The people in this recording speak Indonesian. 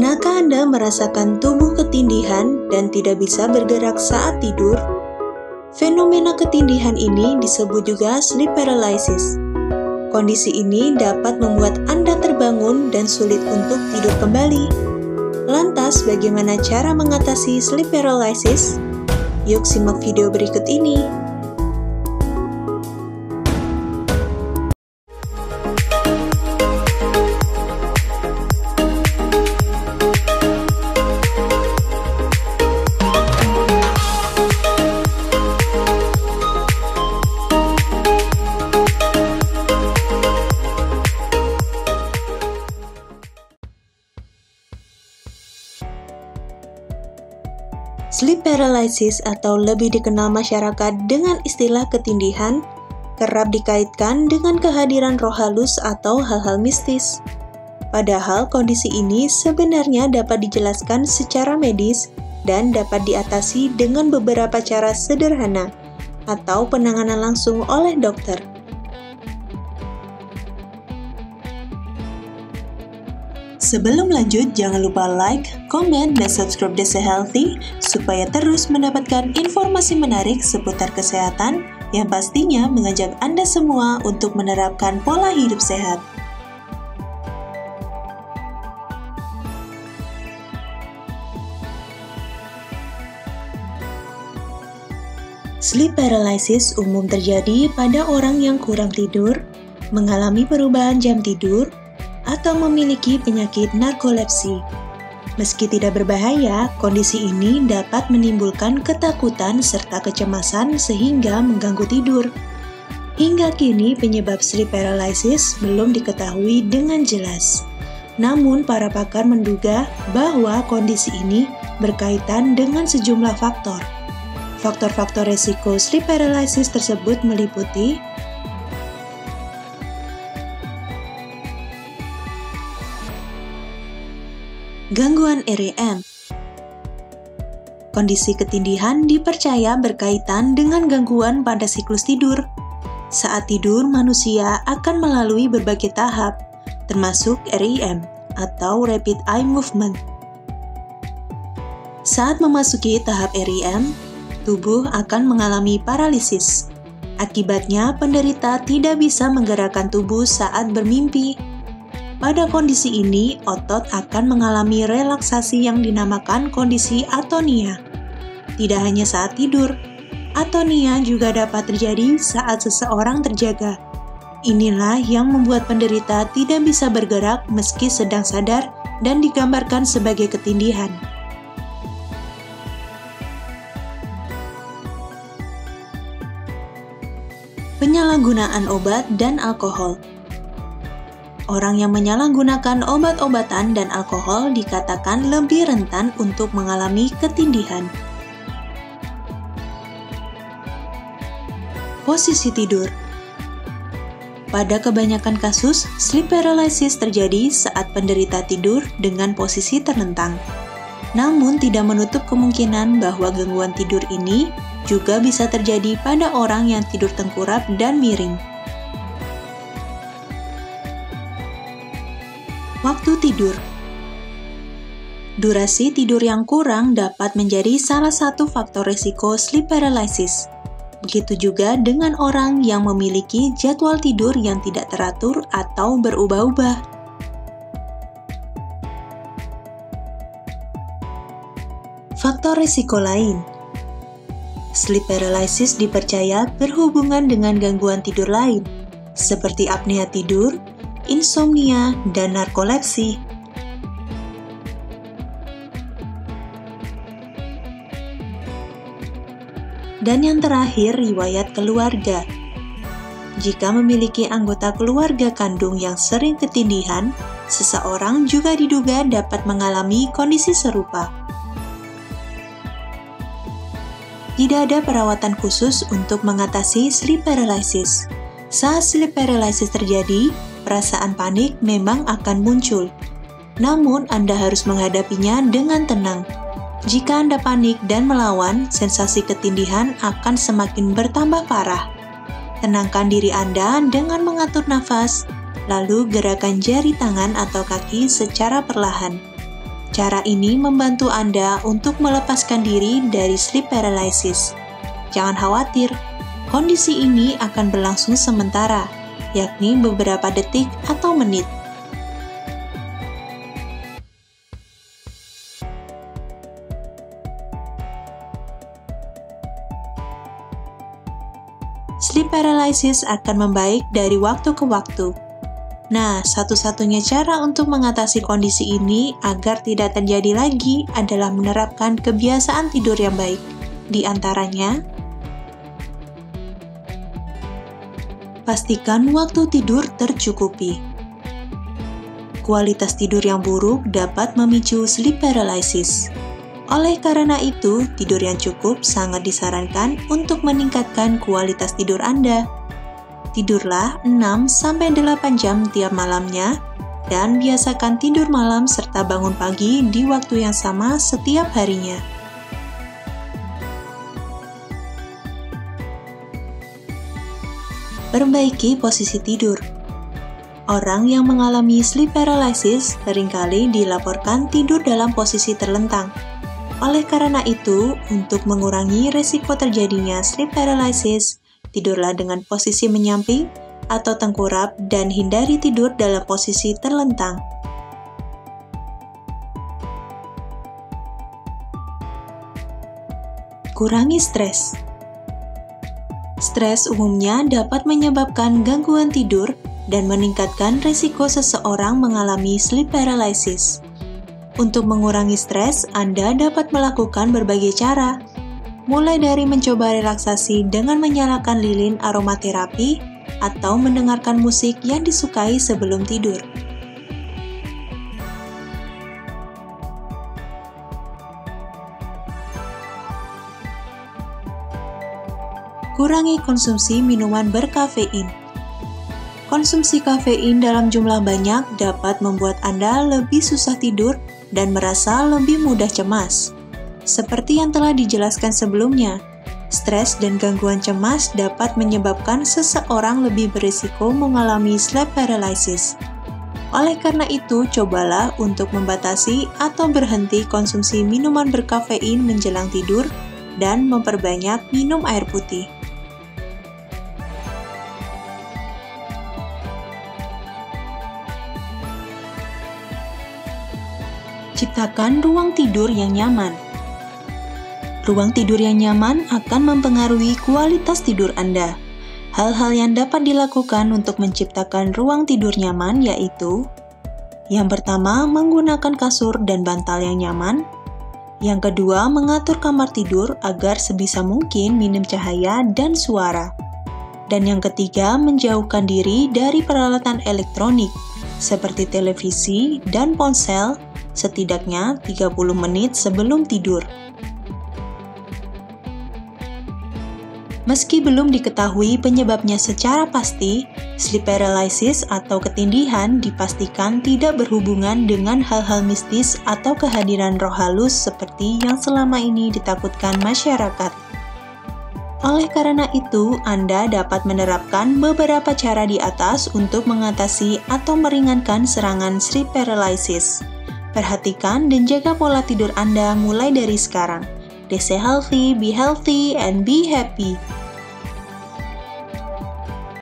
Pernahkah Anda merasakan tubuh ketindihan dan tidak bisa bergerak saat tidur? Fenomena ketindihan ini disebut juga sleep paralysis. Kondisi ini dapat membuat Anda terbangun dan sulit untuk tidur kembali. Lantas, bagaimana cara mengatasi sleep paralysis? Yuk simak video berikut ini. Sleep paralysis atau lebih dikenal masyarakat dengan istilah ketindihan kerap dikaitkan dengan kehadiran roh halus atau hal-hal mistis. Padahal kondisi ini sebenarnya dapat dijelaskan secara medis dan dapat diatasi dengan beberapa cara sederhana atau penanganan langsung oleh dokter. Sebelum lanjut, jangan lupa like, komen, dan subscribe Desa Healthy supaya terus mendapatkan informasi menarik seputar kesehatan yang pastinya mengajak Anda semua untuk menerapkan pola hidup sehat. Sleep paralysis umum terjadi pada orang yang kurang tidur, mengalami perubahan jam tidur, atau memiliki penyakit narkolepsi. Meski tidak berbahaya, kondisi ini dapat menimbulkan ketakutan serta kecemasan sehingga mengganggu tidur. Hingga kini penyebab sleep paralysis belum diketahui dengan jelas. Namun para pakar menduga bahwa kondisi ini berkaitan dengan sejumlah faktor. Faktor-faktor resiko sleep paralysis tersebut meliputi gangguan REM. Kondisi ketindihan dipercaya berkaitan dengan gangguan pada siklus tidur. Saat tidur, manusia akan melalui berbagai tahap, termasuk REM atau Rapid Eye Movement. Saat memasuki tahap REM, tubuh akan mengalami paralisis. Akibatnya, penderita tidak bisa menggerakkan tubuh saat bermimpi. Pada kondisi ini, otot akan mengalami relaksasi yang dinamakan kondisi atonia. Tidak hanya saat tidur, atonia juga dapat terjadi saat seseorang terjaga. Inilah yang membuat penderita tidak bisa bergerak meski sedang sadar dan digambarkan sebagai ketindihan. Penyalahgunaan obat dan alkohol. Orang yang menyalahgunakan obat-obatan dan alkohol dikatakan lebih rentan untuk mengalami ketindihan. Posisi tidur. Pada kebanyakan kasus, sleep paralysis terjadi saat penderita tidur dengan posisi terlentang. Namun tidak menutup kemungkinan bahwa gangguan tidur ini juga bisa terjadi pada orang yang tidur tengkurap dan miring. Waktu tidur. Durasi tidur yang kurang dapat menjadi salah satu faktor risiko sleep paralysis. Begitu juga dengan orang yang memiliki jadwal tidur yang tidak teratur atau berubah-ubah. Faktor risiko lain. Sleep paralysis dipercaya berhubungan dengan gangguan tidur lain, seperti apnea tidur, insomnia, dan narkolepsi. Dan yang terakhir, riwayat keluarga. Jika memiliki anggota keluarga kandung yang sering ketindihan, seseorang juga diduga dapat mengalami kondisi serupa. Tidak ada perawatan khusus untuk mengatasi sleep paralysis. Saat sleep paralysis terjadi, perasaan panik memang akan muncul. Namun, Anda harus menghadapinya dengan tenang. Jika Anda panik dan melawan, sensasi ketindihan akan semakin bertambah parah. Tenangkan diri Anda dengan mengatur nafas, lalu gerakan jari tangan atau kaki secara perlahan. Cara ini membantu Anda untuk melepaskan diri dari sleep paralysis. Jangan khawatir, kondisi ini akan berlangsung sementara, yakni beberapa detik atau menit. Sleep paralysis akan membaik dari waktu ke waktu. Nah, satu-satunya cara untuk mengatasi kondisi ini agar tidak terjadi lagi adalah menerapkan kebiasaan tidur yang baik. Di antaranya, pastikan waktu tidur tercukupi. Kualitas tidur yang buruk dapat memicu sleep paralysis. Oleh karena itu, tidur yang cukup sangat disarankan untuk meningkatkan kualitas tidur Anda. Tidurlah 6-8 jam tiap malamnya, dan biasakan tidur malam serta bangun pagi di waktu yang sama setiap harinya. Perbaiki posisi tidur. Orang yang mengalami sleep paralysis seringkali dilaporkan tidur dalam posisi terlentang. Oleh karena itu, untuk mengurangi risiko terjadinya sleep paralysis, tidurlah dengan posisi menyamping atau tengkurap dan hindari tidur dalam posisi terlentang. Kurangi stres. Stres umumnya dapat menyebabkan gangguan tidur dan meningkatkan risiko seseorang mengalami sleep paralysis. Untuk mengurangi stres, Anda dapat melakukan berbagai cara, mulai dari mencoba relaksasi dengan menyalakan lilin aromaterapi atau mendengarkan musik yang disukai sebelum tidur. Kurangi konsumsi minuman berkafein. Konsumsi kafein dalam jumlah banyak dapat membuat Anda lebih susah tidur dan merasa lebih mudah cemas. Seperti yang telah dijelaskan sebelumnya, stres dan gangguan cemas dapat menyebabkan seseorang lebih berisiko mengalami sleep paralysis. Oleh karena itu, cobalah untuk membatasi atau berhenti konsumsi minuman berkafein menjelang tidur dan memperbanyak minum air putih. Ciptakan ruang tidur yang nyaman. Ruang tidur yang nyaman akan mempengaruhi kualitas tidur Anda. Hal-hal yang dapat dilakukan untuk menciptakan ruang tidur nyaman yaitu: yang pertama, menggunakan kasur dan bantal yang nyaman. Yang kedua, mengatur kamar tidur agar sebisa mungkin minim cahaya dan suara. Dan yang ketiga, menjauhkan diri dari peralatan elektronik seperti televisi dan ponsel setidaknya 30 menit sebelum tidur. Meski belum diketahui penyebabnya secara pasti, sleep paralysis atau ketindihan dipastikan tidak berhubungan dengan hal-hal mistis atau kehadiran roh halus seperti yang selama ini ditakutkan masyarakat. Oleh karena itu, Anda dapat menerapkan beberapa cara di atas untuk mengatasi atau meringankan serangan sleep paralysis. Perhatikan dan jaga pola tidur Anda mulai dari sekarang. Stay healthy, be healthy, and be happy.